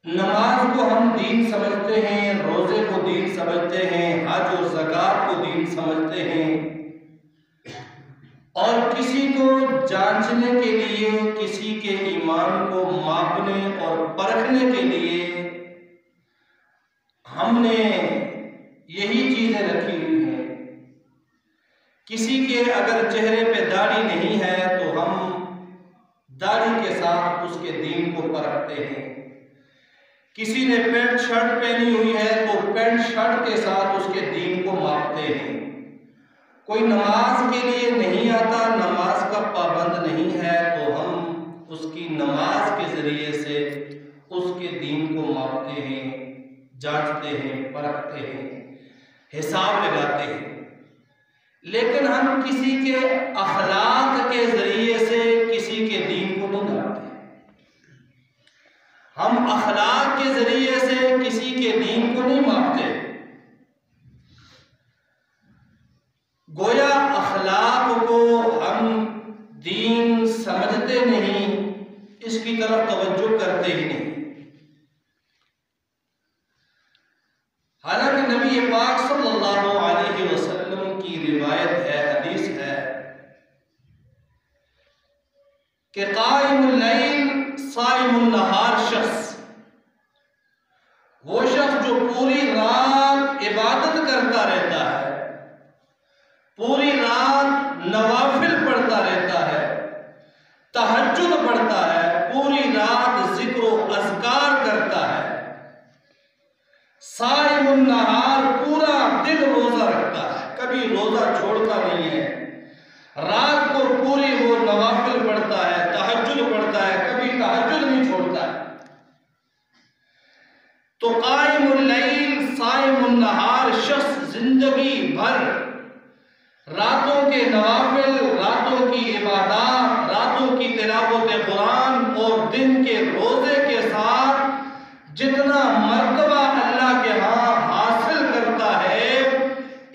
नमाज को हम दीन समझते हैं, रोजे को दीन समझते हैं, हज और ज़कात को दीन समझते हैं, और किसी को जांचने के लिए, किसी के ईमान को मापने और परखने के लिए हमने यही चीजें रखी हुई हैं। किसी के अगर चेहरे पे दाढ़ी नहीं है तो हम दाढ़ी के साथ उसके दीन को परखते हैं। किसी ने पैंट शर्ट पहनी हुई है तो पैंट शर्ट के साथ उसके दीन को मापते हैं। कोई नमाज के लिए नहीं आता, नमाज का पाबंद नहीं है, तो हम उसकी नमाज के जरिए से उसके दीन को मापते हैं, जांचते हैं, परखते हैं, हिसाब लगाते हैं। लेकिन हम किसी के अखलाक के जरिए से किसी के दीन को नहीं मापते। हम अखलाक के जरिए से किसी के दीन को नहीं मापते। गोया अखलाक को हम दीन समझते नहीं, इसकी तरफ तवज्जो करते ही नहीं। हालांकि नबी पाक सल्लल्लाहु अलैहि वसल्लम की रिवायत है, हदीस है कि काइमुल लैल साइमुन नहार शख्स, वो शख्स जो पूरी रात इबादत करता रहता है, पूरी रात नवाफिल पढ़ता रहता है, तहज्जुद पढ़ता है, पूरी रात जिक्र व अज़कार करता है, साइमुन नहार पूरा दिन रोजा रखता है, कभी रोजा छोड़ता नहीं है, रात को पूरी वो नवाफिल पढ़ता है, तहज्जुद पढ़ता है, कभी तहज्जुद नहीं छोड़ता है, तो काइमुल लैल साइमुन नहार शख्स जिंदगी भर रातों के नवाफिल, रातों की इबादत, रातों की तिलावत कुरान और दिन के रोजे के साथ जितना मर्तबा अल्लाह के यहाँ हासिल करता है,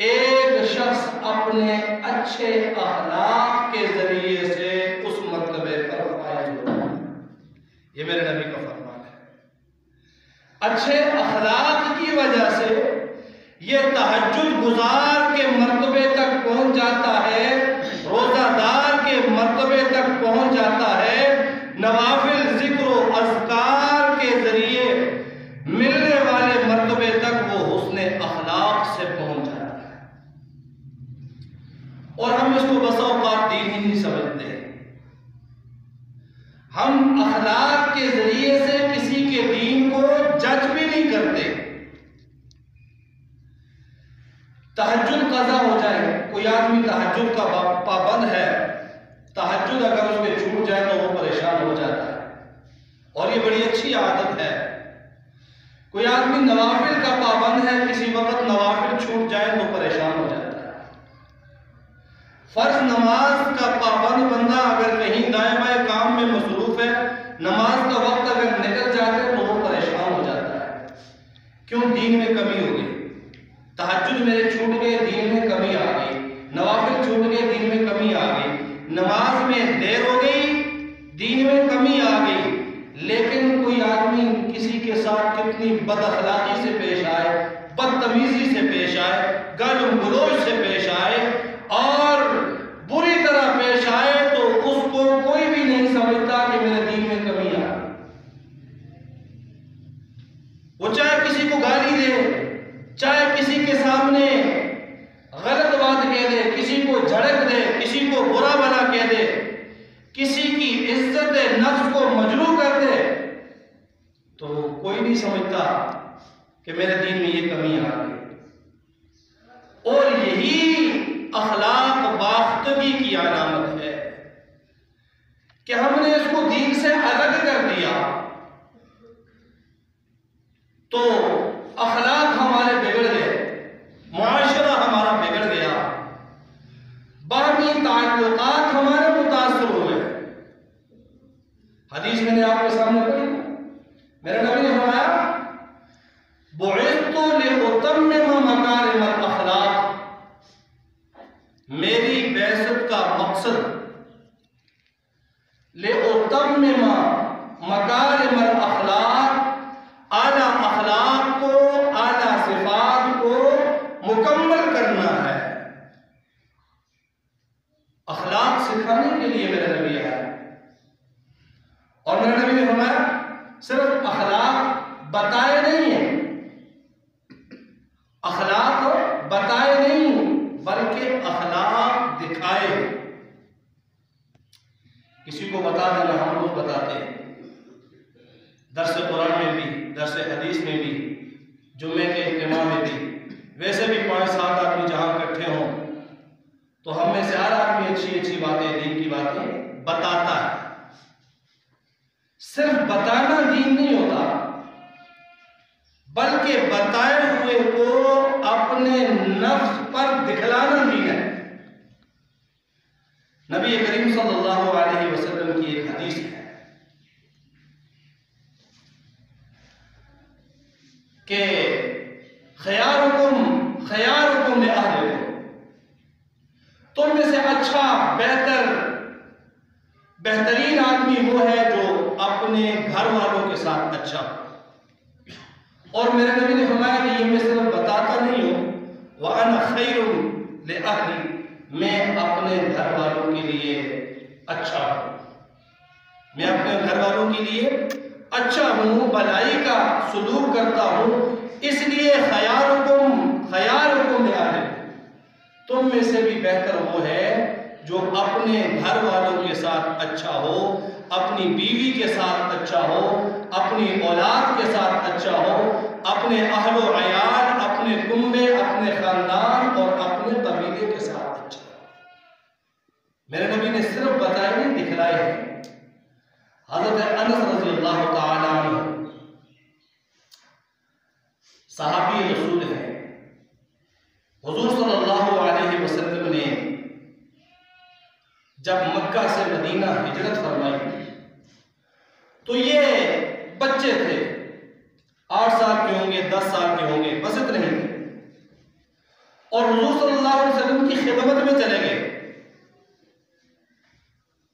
एक शख्स अपने अच्छे अखलाक के जरिए से उस मर्तबे पर फायज होता है। ये मेरे नबी का फरमान है। अच्छे अखलाक की वजह से ये तहज्जुद गुजार के मर्तबे तक पहुंच जाता है, रोजादार के मर्तबे तक पहुंच जाता है, नवाफिल जिक्र अज़कार के जरिए मिलने वाले मर्तबे तक वो हुस्ने अखलाक से पहुंच जाता है। और हम इसको बस औक़ात दीन ही नहीं समझते। हम अखलाक के जरिए से किसी के दीन को जज भी नहीं करते। तहज्जुद कज़ा हो जाए, कोई आदमी तहज्जुद का पाबंद है, तहज्जुद अगर उसके छूट जाए तो वो परेशान हो जाता है, और ये बड़ी अच्छी आदत है। कोई आदमी नवाफिल का पाबंद है, किसी वक्त नवाफिल छूट जाए तो परेशान हो जाता है। फर्ज नमाज का पाबंद बंदा अगर कहीं दाएं बाएं काम में मसरूफ है, नमाज का वक्त अगर निकल जाए तो वो परेशान हो जाता है। क्यों? दीन में कमी हो गई, तहज्जुद मेरे छूट गए, दीन में कमी आ गई, नवाफिल छूट गए, दीन में कमी आ गई, नमाज में देर हो गई, दीन में कमी आ गई। लेकिन कोई आदमी किसी के साथ कितनी बदअखलाकी से पेश आए, बदतमीजी से पेश आए, गालियों गलौज से पेश आए और बुरी तरह पेश आए, तो उसको कोई भी नहीं समझता कि मेरे दीन में कमी आ गई। वो चाहे किसी को गाली दे, चाहे किसी के सामने गलत बात कह दे, किसी को झड़क दे, किसी को बुरा भला कह दे, किसी की इज्जत नफ्स को मजरू कर दे, तो कोई नहीं समझता कि मेरे दीन में ये कमी आ गई। और यही अखलाक बाख्तगी की अलामत है कि हमने इसको दीन से अलग कर दिया, तो अखलाक हमारे बिगड़ गए, मुआशरा हमारा बिगड़ गया, बाहमी ताल्लुकात हमारे मुतासिर हुए। हदीस मैंने आपके सामने पढ़ी, मेरे नबी ने फरमाया बुइस्तु लिउतम्मिम मकारिमल अखलाक, मेरी बैसत का मकसद लिउतम्मिम मकारिमल अखलाक, फरमाया सिर्फ अखलाक बताए नहीं है, अखलाक बताए नहीं बल्कि अखलाक दिखाए। किसी को बता देना हम लोग बताते हैं, दर्स कुरान में भी, दर्स हदीस में भी, जुम्मे के इज्तिमा में भी, वैसे भी 5-7 आदमी जहां इकट्ठे हों तो हम में से हर आदमी अच्छी अच्छी बातें, दीन की बातें बताता है। सिर्फ बताना दीन नहीं होता, बल्कि बताए हुए को अपने नफ्स पर दिखलाना दीन है। नबी करीम सल्लल्लाहु अलैहि वसल्लम की एक हदीस है कि खयारुकुम li अहलिकुम, तुम में से अच्छा बेहतरीन आदमी वो है जो अपने घर वालों के साथ अच्छा हो। और मेरे नबी ने फरमाया कि ये मैं सिर्फ बताता नहीं हूं, व अना खैरुन li अहली, मैं अपने घर वालों के लिए अच्छा हूं, मैं अपने घर वालों के लिए अच्छा हूं, भलाई का सुलूक करता हूं। इसलिए खयारुकुम li अहलिकुम, तुम में से भी बेहतर वो है जो अपने घर वालों के साथ अच्छा हो, अपनी बीवी के साथ अच्छा हो, अपनी औलाद के साथ अच्छा हो, अपने अहलो अयाल, अपने कुंबे, अपने खानदान और अपने कबीले के साथ अच्छा हो। मेरे नबी ने सिर्फ बताए नहीं, दिखलाए हैं। हज़रत अनस रज़ियल्लाहु ताला अन्हु सहाबी रसूल है। हुजूर सल्लल्लाहु अलैहि वसल्लम ने जब मक्का से मदीना हिजरत फरमाई तो ये बच्चे थे, 8 साल के होंगे, 10 साल के होंगे, बस इतने ही थे, और हुजूर सल्लल्लाहु अलैहि वसल्लम की खिदमत में चले गए।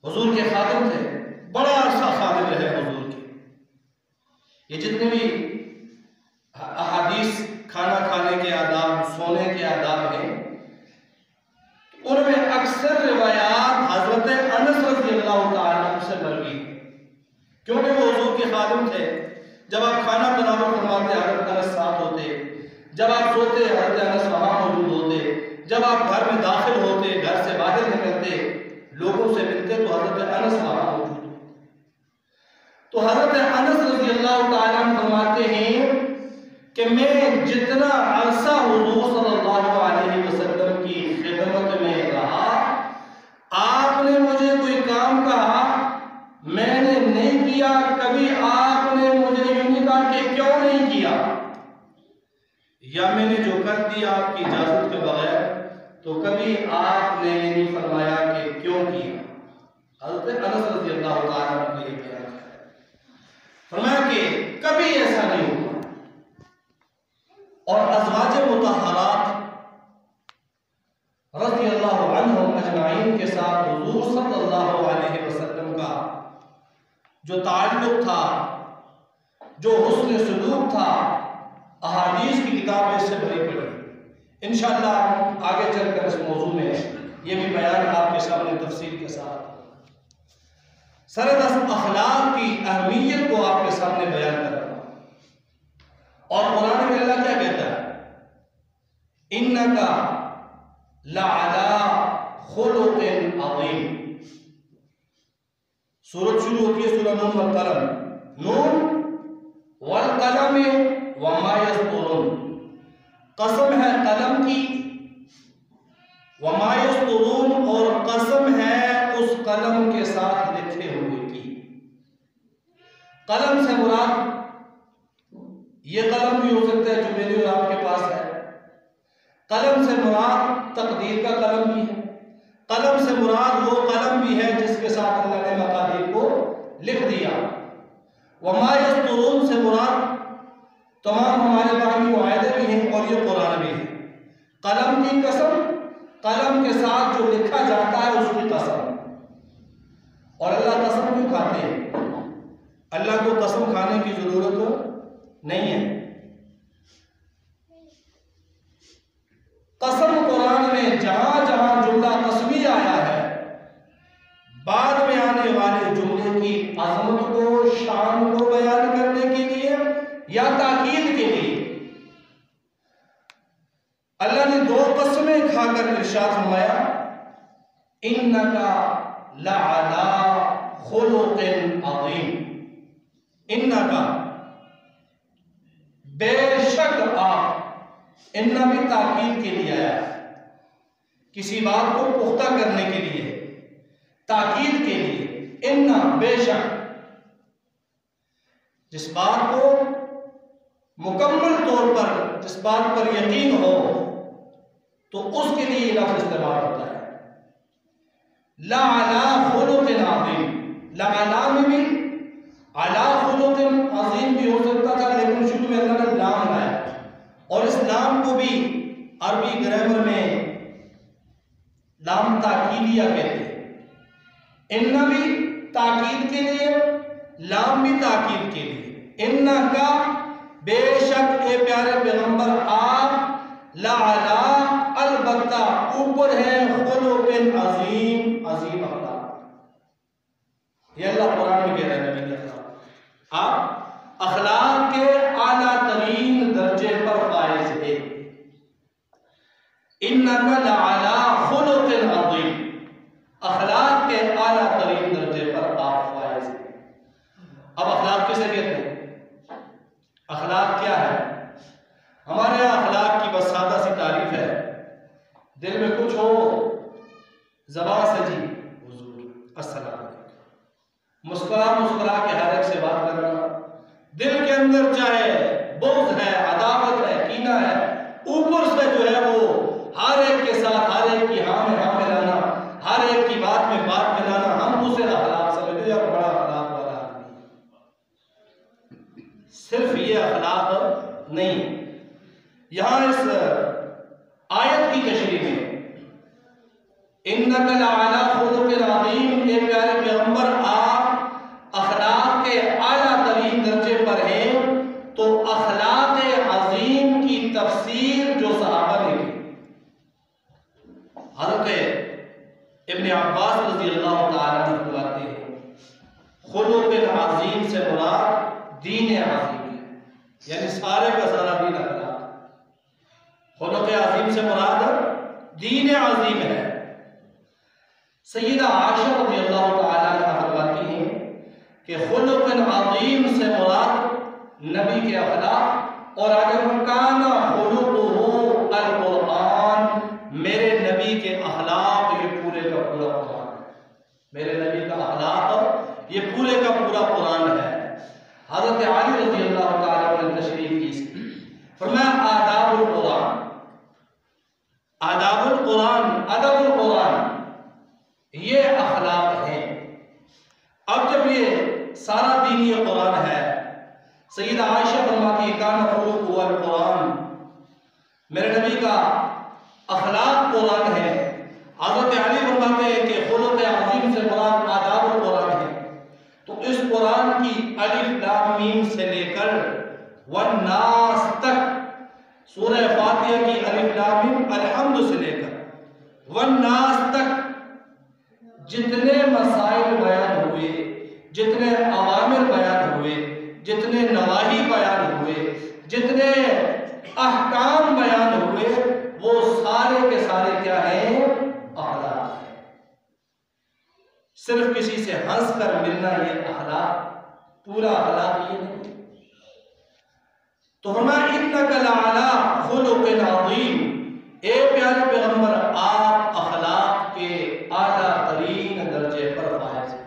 हुजूर के खादिम थे, बड़ा अरसा खादिम रहे हुजूर के। ये जितने भी अहादीस, खाना खाने के आदाब, सोने के आदाब हैं, उनमें अक्सर रिवायात हजरत अनस रज़ियल्लाहु ताला अन्हु से मरवी, क्योंकि वो हुजूर के खादिम थे। जब आप खाना तनावुल फरमाते हजरत अनस साथ होते, जब आप सोते हजरत अनस वहां मौजूद होते, जब आप घर में दाखिल होते, घर से बाहर निकलते, लोगों से मिलते तो हजरत अनस वहां मौजूद होते। तो हजरत अनस रज़ियल्लाहु ताला अन्हु फरमाते हैं कि मैं जितना अरसा हुजूर सल्लल्लाहु अलैहि वसल्लम की खिदमत में रहा, आपने मुझे कोई काम कहा, मैंने नहीं किया, कभी आपने मुझे यूं नहीं कहा कि क्यों नहीं किया, या मैंने जो कर दिया आपकी इजाजत के बगैर, तो कभी आपने ये नहीं फरमाया कि क्यों किया। हज़रत अनस रज़ियल्लाहु ताला अन्हु का ये बयान है, फरमाया कि कभी ऐसा नहीं हुआ। और अज़वाज मुतहहरात रज़ियल्लाहु अन्हुम अजमाइन के साथ हुजूर सल्लल्लाहु अलैहि वसल्लम का जो ताल्लुक था, जो हुस्न सलूक था, अहादीस की किताब इससे भरी पड़ी। इंशाअल्लाह हम आगे चलकर इस मौजू में ये भी बयान आपके सामने तफसील के साथ सरदस्त अखलाक की अहमियत को आपके सामने बयान कर रहा हूं। और कुरान में अल्लाह क्या कहता है, इन्नका लअला खुलुकिन अज़ीम। सूरत शुरू होती है सूरह नून वल कलम, नून वल कलम वमा यस्तुरून, कसम है कलम की, वमा यस्तुरून, और कसम है उस कलम के साथ लिखे हुए की। कलम से मुराद ये कलम भी हो सकता है जो मेरे और आपके पास है, कलम से मुराद तकदीर का कलम भी है, कलम से मुराद वो कलम भी है जिसके साथ अल्लाह ने मकादीर को लिख दिया। वमा यस्तुरून से मुराद तमाम हमारे बानी मुआहदे भी हैं और ये कुरान भी है। कलम की कसम, कलम के साथ जो लिखा जाता है उसकी कसम। और अल्लाह कसम क्यों खाते हैं? अल्लाह को कसम खाने की जरूरत नहीं है। कसम कुरान में जहां जहां जुमला कस्मी आया है, बाद में आने वाले जुमले की अजमत को, शान इन्नका लअला खुलुकिन अज़ीम। इन्नका बेशक आप, इन्ना भी ताकीद के लिए आया है, किसी बात को पुख्ता करने के लिए, ताकीद के लिए। इन्ना बेशक, जिस बात को मुकम्मल तौर पर, जिस बात पर यकीन हो, तो उसके लिए लफ्ज़ इस्तेमाल होता है। लअला खुलुकिन अज़ीम, लअला में भी अला खुलुकिन अज़ीम भी हो सकता था, लेकिन शुरू में अल्लाह ने लाम लाया, और इस लाम को भी अरबी ग्रामर में लाम ताकीदिया कहते हैं। इन्ना भी ताकीद के लिए, लाम भी ताकीद के लिए। इन्ना का बेशक ए प्यारे पैगंबर आप, लअला अलबत्ता ऊपर है, खुलुकिन अज़ीम, अज़ीम अखलाक। ये अल्लाह कुरान में कह रहा है नबी के खिलाफ, आप अखलाक के आला तरीन दर्जे पर फाइज है। इन्नका लअला खुलुकिन अज़ीम, अखलाक के आला तरीन दर्जे पर आप फाइज हैं। अब अखलाक किसे कहते हैं? अखलाक क्या है? हमारे यहाँ अखलाक की बस सादा सी तारीफ है, दिल में कुछ हो, ज़बान से जी हुजूर अस्सलाम वालेकुम, मुस्कुरा मुस्कुरा के हर एक से बात करना, दिल के अंदर चाहे बुग़्ज़ है, अदावत है, कीना है, ऊपर से जो है वो हर एक के साथ हर एक की हाँ में हाँ मिलाना, हर एक की बात में बात मिलाना, हम उसे अखलाक समझते हैं। बड़ा अखलाक वाला आदमी, सिर्फ ये अखलाक नहीं। यहां इस आयत की तशरीह में इन्नका लअला खुलुकिन अज़ीम, ये प्यारे पैगंबर आप अखलाक के आला तरीन दर्जे पर हैं, तो अखलाक अज़ीम की तफसीर जो सहाबा ने की, हज़रत इब्न अब्बास रज़ी अल्लाह तआला अन्हु फरमाते हैं, खुलुकिन अज़ीम से मुराद दीन अज़ीम है, यानी सारे का सारा दीन अखलाक। खुलुक अज़ीम से मुराद दीन अज़ीम है। सय्यदा आयशा रज़ी अल्लाह तआला अन्हा फरमाती हैं कि खुलुकिन अज़ीम से मुराद नबी के अखलाक, और अगर काना खुलुकुहु अल कुरान, मेरे नबी के अखलाक ये पूरे का पूरा कुरान है। मेरे नबी का अखलाक ये पूरे का पूरा कुरान है। हज़रत अली रज़ी अल्लाह तआला अन्हु ने तशरीह की, फरमाया आदाबुल कुरान, आदाबुल कुरान, अदबुल कुरान ये अखलाक हैं। अब जब ये सारा दीन ये कुरान है, सय्यदा आयशा फरमाती है काना खुलुकुहु अल कुरान, मेरे नबी का अखलाक कुरान है। हज़रत अली फरमाते हैं कि खुलुक अज़ीम से मुराद आदाबुल कुरान है। तो इस कुरान की अलिफ लाम मीम से लेकर वन्नास तक, सूरह फातिहा की अलिफ लाम मीम अलहम्द से लेकर वन्नास तक जितने मसाइल बयान हुए, जितने अवामिर बयान हुए, जितने नवाही बयान हुए, जितने अहकाम बयान हुए, वो सारे के सारे क्या हैं? अखलाक है। सिर्फ किसी से हंस कर मिलना ये अखलाक, पूरा अखलाक ये नहीं। तो हमारा इन्नका लअला खुलुकिन अज़ीम, ए प्यारे पैगंबर आप अखलाक के आला तरीन दर्जे पर फाइज हैं।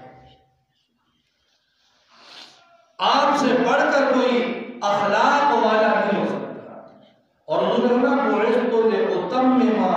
आपसे बढ़कर कोई अखलाक वाला नहीं हो सकता। और हुज़ूर ने फरमाया बुइस्तु लिउतम्मिमा